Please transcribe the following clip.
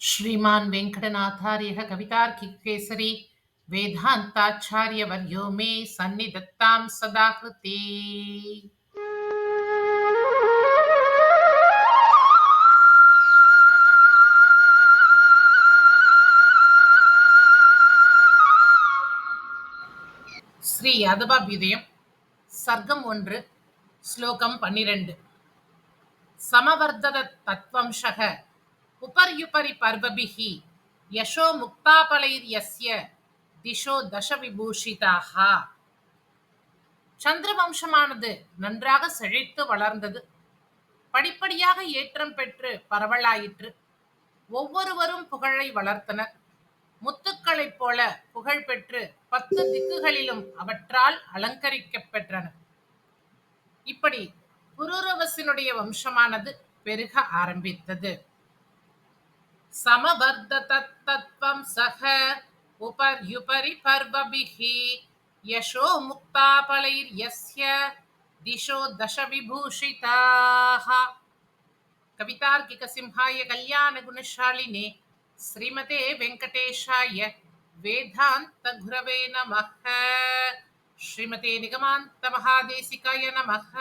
श्रीमान् वेङ्कटनाथार्यः कवितार्किकेसरी वेदान्ताचार्यवर्यो मे सन्निधत्तां सदा कृते। ஸ்ரீ யாதவாபியுதயம் சர்க்கம் 1 ஸ்லோகம் 12. சமவர்தத தத்வம்சக உபர்யுபரி பர்வபிஹி யசோ முக்தாபலைர்யஸ்ய திஷோ தச விபூஷிதாக. சந்திரவம்சமானது நன்றாக செழித்து வளர்ந்தது. படிப்படியாக ஏற்றம் பெற்று பரவலாயிற்று. ஒவ்வொருவரும் புகழை வளர்த்தனர். முத்துக்களைப் போல புகழ் பெற்று 10 திக்குகளிலும் அவற்றால் அலங்கரிக்கப் பெற்றனர். இப்படி புரூரவசினுடைய வம்சமானது பெருக ஆரம்பித்தது. சமவர்தத தத்வம் சக உபர்யுபரி பர்வபிஹி யசோ முக்தாபலைர்யஸ்ய திஷோ தச விபூஷிதாக. கவிதார்க்கிக சிம்ஹாய கல்யாண குணசாலினே ஸ்ரீமதே வெங்கடேஷாய வேதாந்த குரவே நமஹ. ஸ்ரீமதே நிகமாந்த மகாதேசிகாய நமஹ.